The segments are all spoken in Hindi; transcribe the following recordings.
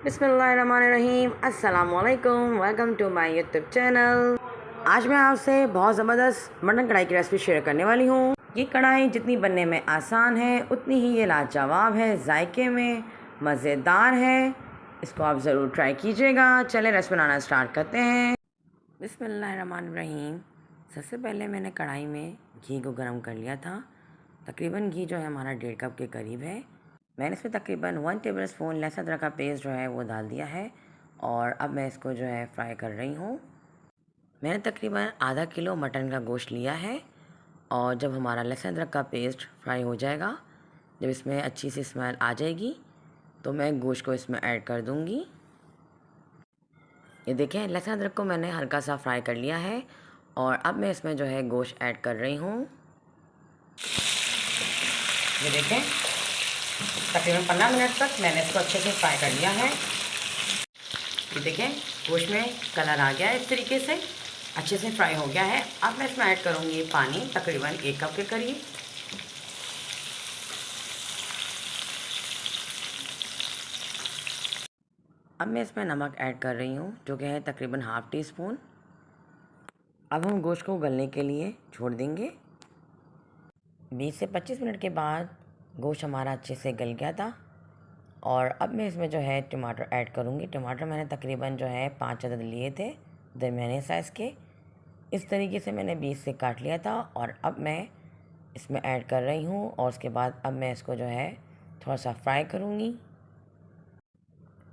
बिस्मिल्लाहिर्रहमानिर्रहीम अस्सलामुअलैकुम। Welcome to my YouTube channel. आज मैं आपसे बहुत ज़बरदस्त मटन कढ़ाई की रेसिपी शेयर करने वाली हूँ। ये कढ़ाई जितनी बनने में आसान है उतनी ही ये लाजवाब है, जायके में मज़ेदार है। इसको आप ज़रूर ट्राई कीजिएगा। चलें रेसिपी बनाना स्टार्ट करते हैं। बिस्मिल्लाहिर्रहमानिर्रहीम। सबसे पहले मैंने कढ़ाई में घी को गर्म कर लिया था। तकरीबन घी जो है हमारा 1.5 कप के करीब है। मैंने इसमें तकरीबन 1 टेबल स्पून लहसुन अदरक का पेस्ट जो है वो डाल दिया है और अब मैं इसको जो है फ्राई कर रही हूँ। मैंने तकरीबन आधा किलो मटन का गोश्त लिया है और जब हमारा लहसुन अदरक का पेस्ट फ्राई हो जाएगा, जब इसमें अच्छी सी स्मेल आ जाएगी तो मैं गोश्त को इसमें ऐड कर दूँगी। ये देखें, लहसुन अदरक को मैंने हल्का सा फ्राई कर लिया है और अब मैं इसमें जो है गोश्त ऐड कर रही हूँ। ये देखें, तकरीबन 15 मिनट तक मैंने इसको अच्छे से फ्राई कर लिया है। ये देखें, गोश्त में कलर आ गया है, इस तरीके से अच्छे से फ्राई हो गया है। अब मैं इसमें ऐड करूँगी पानी, तकरीबन 1 कप के करीब। अब मैं इसमें नमक ऐड कर रही हूँ जो कि है तकरीबन ½ टी स्पून। अब हम गोश्त को गलने के लिए छोड़ देंगे। 20 से 25 मिनट के बाद गोश्त हमारा अच्छे से गल गया था और अब मैं इसमें जो है टमाटर ऐड करूँगी। टमाटर मैंने तकरीबन जो है 5 अदद लिए थे, दरमियाने साइज़ के। इस तरीके से मैंने 20 से काट लिया था और अब मैं इसमें ऐड कर रही हूँ और उसके बाद अब मैं इसको जो है थोड़ा सा फ्राई करूँगी।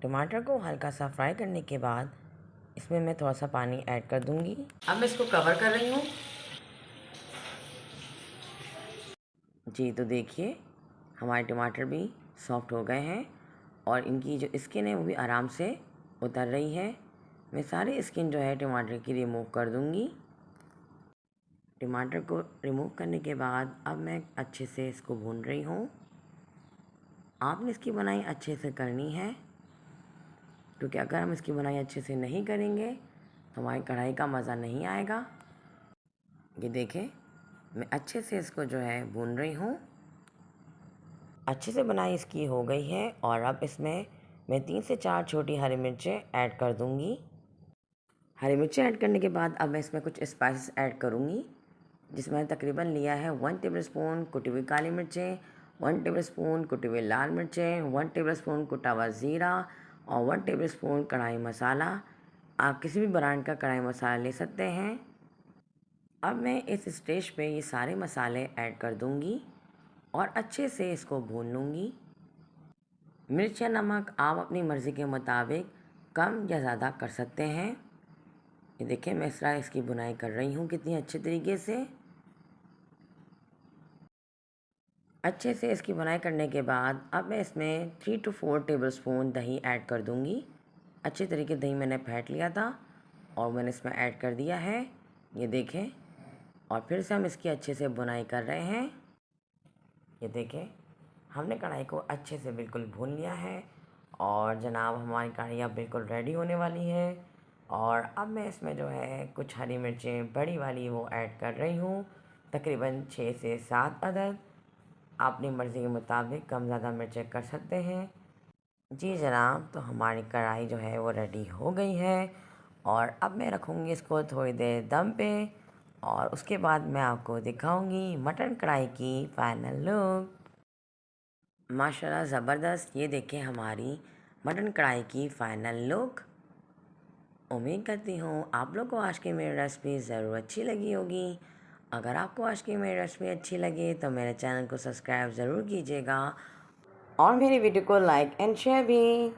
टमाटर को हल्का सा फ्राई करने के बाद इसमें मैं थोड़ा सा पानी ऐड कर दूँगी। अब मैं इसको कवर कर रही हूँ। जी, तो देखिए हमारे टमाटर भी सॉफ्ट हो गए हैं और इनकी जो स्किन है वो भी आराम से उतर रही है। मैं सारी स्किन जो है टमाटर की रिमूव कर दूँगी। टमाटर को रिमूव करने के बाद अब मैं अच्छे से इसको भून रही हूँ। आपने इसकी बनाई अच्छे से करनी है, क्योंकि अगर हम इसकी बनाई अच्छे से नहीं करेंगे तो हमारी कढ़ाई का मज़ा नहीं आएगा। ये देखें, मैं अच्छे से इसको जो है भून रही हूँ। अच्छे से बनाई इसकी हो गई है और अब इसमें मैं 3 से 4 छोटी हरी मिर्चें ऐड कर दूँगी। हरी मिर्चें ऐड करने के बाद अब मैं इसमें कुछ स्पाइसेस ऐड करूँगी, जिसमें मैंने तकरीबन लिया है 1 टेबल स्पून कुटी हुई काली मिर्चें, 1 टेबल स्पून कुटी हुई लाल मिर्चें, 1 टेबल स्पून कुटा हुआ ज़ीरा और 1 टेबल स्पून कढ़ाई मसाला। आप किसी भी ब्रांड का कढ़ाई मसाला ले सकते हैं। अब मैं इस स्टेज पे ये सारे मसाले ऐड कर दूँगी और अच्छे से इसको भून लूँगी। मिर्च या नमक आप अपनी मर्ज़ी के मुताबिक कम या ज़्यादा कर सकते हैं। ये देखिए, मैं इस तरह इसकी बुनाई कर रही हूँ कितनी अच्छे तरीके से। अच्छे से इसकी बुनाई करने के बाद अब मैं इसमें 3 to 4 टेबल स्पून दही ऐड कर दूँगी। अच्छे तरीके दही मैंने फेंट लिया था और मैंने इसमें ऐड कर दिया है। ये देखें, और फिर से हम इसकी अच्छे से बुनाई कर रहे हैं। ये देखें, हमने कढ़ाई को अच्छे से बिल्कुल भून लिया है और जनाब हमारी कढ़ाई अब बिल्कुल रेडी होने वाली है। और अब मैं इसमें जो है कुछ हरी मिर्चें बड़ी वाली वो ऐड कर रही हूँ, तकरीबन 6 से 7 अदद। आप अपनी मर्ज़ी के मुताबिक कम ज़्यादा मिर्चें कर सकते हैं। जी जनाब, तो हमारी कढ़ाई जो है वो रेडी हो गई है और अब मैं रखूँगी इसको थोड़ी देर दम पे और उसके बाद मैं आपको दिखाऊंगी मटन कढ़ाई की फ़ाइनल लुक। माशाल्लाह ज़बरदस्त। ये देखें हमारी मटन कढ़ाई की फ़ाइनल लुक। उम्मीद करती हूँ आप लोग को आज की मेरी रेसिपी ज़रूर अच्छी लगी होगी। अगर आपको आज की मेरी रेसिपी अच्छी लगे तो मेरे चैनल को सब्सक्राइब ज़रूर कीजिएगा और मेरी वीडियो को लाइक एंड शेयर भी।